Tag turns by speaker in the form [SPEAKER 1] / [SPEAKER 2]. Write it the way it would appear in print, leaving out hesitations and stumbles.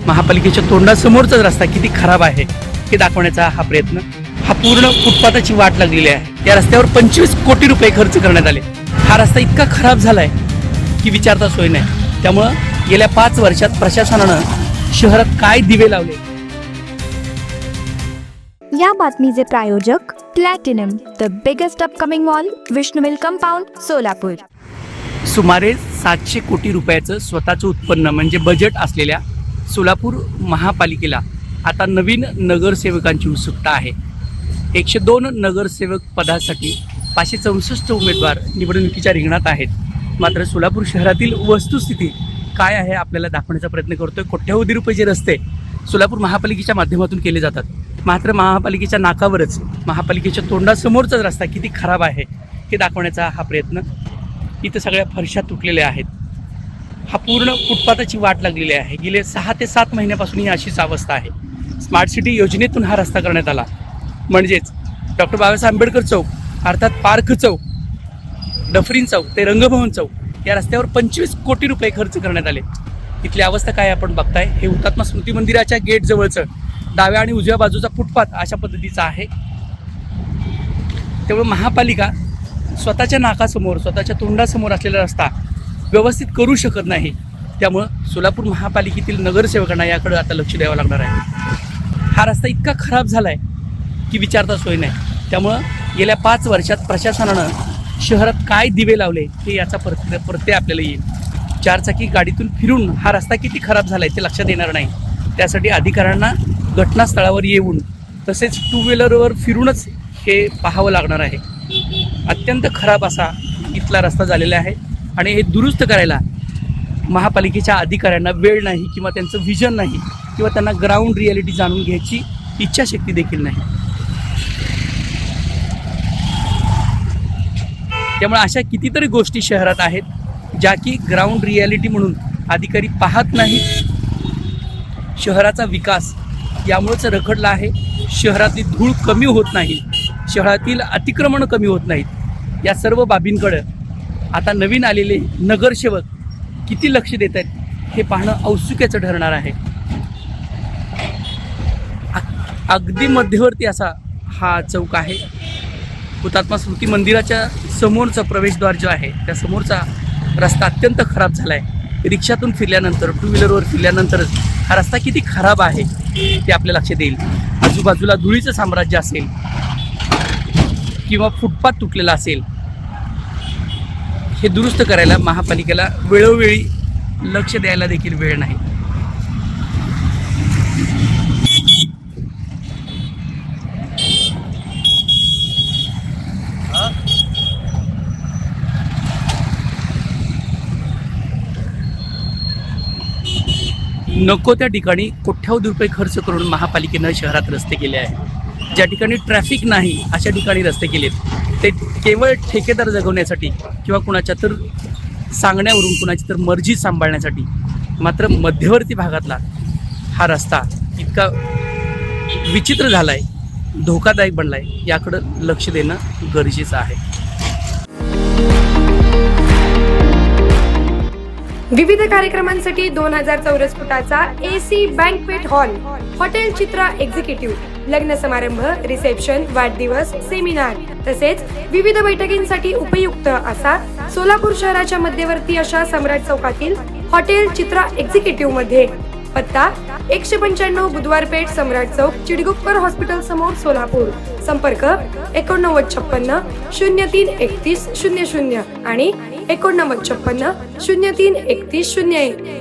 [SPEAKER 1] महापालिकेच्या तोंडासमोरचा रस्ता किती खराब आहे हे दाखवण्याचा हा प्रयत्न. हा पूर्ण फुटपाथाची वाट लागलेली आहे. या रस्त्यावर 25 कोटी रुपये खर्च करण्यात आले. हा रस्ता इतका खराब झालाय की विचारता सोय नाही. त्यामुळं गेल्या 5 वर्षात प्रशासनानं शहरात काय दिवे लावले.
[SPEAKER 2] या बातमीचे प्रायोजक platinum, the biggest upcoming mall, Vishnu mill compound, Solapur.
[SPEAKER 1] सुमारे 700 कोटी रुपयाचं स्वतःचं उत्पन्न म्हणजे बजेट असलेल्या सोलापूर महापालिकेला आता नवीन नगरसेवकांची उत्सुकता आहे. 102 नगरसेवक पदासाठी 564 उमेदवार निवडणुकीच्या रिंगणात आहेत. मात्र सोलापूर शहरातील वस्तुस्थिती काय आहे आपल्याला दाखवण्याचा प्रयत्न करतोय. कोट्यवधी रुपयाचे रस्ते सोलापूर महापालिकेच्या माध्यमातून केले जातात. मात्र महापालिकेच्या नाकावरच महापालिकेच्या तोंडासमोरचा रस्ता किती खराब आहे हे दाखवण्याचा हा प्रयत्न. इथं सगळ्या फरशा तुटलेल्या आहेत. हा पूर्ण फुटपाथाची वाट लागलेली आहे. गेले 6 ते 7 महिन्यापासून ही अशीच अवस्था आहे. स्मार्ट सिटी योजनेतून हा रस्ता करण्यात आला. म्हणजेच डॉक्टर बाबासाहेब आंबेडकर चौक अर्थात पार्क चौक, डफरीन चौक ते रंगभवन चौक या रस्त्यावर 25 कोटी रुपये खर्च करण्यात आले. इथली अवस्था काय आपण बघताय. हे हुतात्मा स्मृती मंदिराच्या गेट जवळचं डाव्या आणि उजव्या बाजूचा फुटपाथ अशा पद्धतीचा आहे. त्यामुळे महापालिका स्वतःच्या नाकासमोर स्वतःच्या तोंडासमोर असलेला रस्ता व्यवस्थित करू शकत नाही. त्यामुळं सोलापूर महापालिकेतील नगरसेवकांना याकडे आता लक्ष द्यावं लागणार आहे. हा रस्ता इतका खराब झाला आहे की विचारता सोय नाही. त्यामुळं गेल्या 5 वर्षात प्रशासनानं शहरात काय दिवे लावले हे याचा प्रत्यय आपल्याला येईल. 4 चाकी गाडीतून फिरून हा रस्ता किती खराब झाला आहे ते लक्षात येणार नाही. त्यासाठी अधिकाऱ्यांना घटनास्थळावर येऊन तसेच 2 व्हीलरवर फिरूनच हे पाहावं लागणार आहे. अत्यंत खराब असा इथला रस्ता झालेला आहे आणि हे दुरुस्त करायला महापालिकेच्या अधिकाऱ्यांना वेळ नाही किंवा त्यांचं व्हिजन नाही किंवा त्यांना ग्राउंड रियालिटी जाणून घ्यायची इच्छाशक्ती देखील नाही. त्यामुळे अशा कितीतरी गोष्टी शहरात आहेत ज्या की ग्राउंड रियालिटी म्हणून अधिकारी पाहत नाहीत. शहराचा विकास यामुळेच रखडला आहे. शहरातली धूळ कमी होत नाही, शहरातील अतिक्रमण कमी होत नाहीत. या सर्व बाबींकडे आता नवीन आलेले नगरसेवक किती लक्ष देत आहेत हे पाहणं औत्सुक्याचं ठरणार आहे. अगदी मध्यवर्ती असा हा चौक आहे. हुतात्मा स्मृती मंदिराच्या समोरचा प्रवेशद्वार जो आहे त्या समोरचा रस्ता अत्यंत खराब झाला आहे. रिक्षातून फिरल्यानंतर 2 व्हीलरवर फिरल्यानंतरच हा रस्ता किती खराब आहे ते आपल्या लक्षात येईल. आजूबाजूला धुळीचं साम्राज्य असेल किंवा फुटपाथ तुटलेला असेल, हे दुरुस्त करायला महापालिकेला वेळोवेळी लक्ष द्यायला देखील वेळ नाही. नको त्या ठिकाणी कोट्यवधी रुपये खर्च करून महापालिकेनं शहरात रस्ते केले आहेत. ज्या ठिकाणी ट्रॅफिक नाही अशा ठिकाणी रस्ते केलेत ते केवळ ठेकेदार जगवण्यासाठी किंवा कुणाच्या तर सांगण्यावरून कुणाची तर मर्जी सांभाळण्यासाठी. मात्र मध्यवर्ती भागातला हा रस्ता इतका विचित्र झाला आहे, धोकादायक बनला आहे. याकडं लक्ष देणं गरजेचं आहे.
[SPEAKER 3] विविध कार्यक्रमांसाठी 2000 चौरस फुटाचा AC बँक्वेट हॉल, हॉटेल चित्रा एक्झिक्युटिव्ह, लग्न समारंभ, रिसेप्शन, वाढदिवस, सेमिनार तसेच विविध बैठकींसाठी उपयुक्त असा सोलापूर शहराच्या मध्यवर्ती अशा सम्राट चौकातील हॉटेल चित्रा एक्झिक्युटिव्ह मध्ये. पत्ता 195 बुधवार पेठ, सम्राट चौक, चिडगुप्कर हॉस्पिटल समोर, सोलापूर. संपर्क 8956 03 31 00 आणि 8956 03 31 01.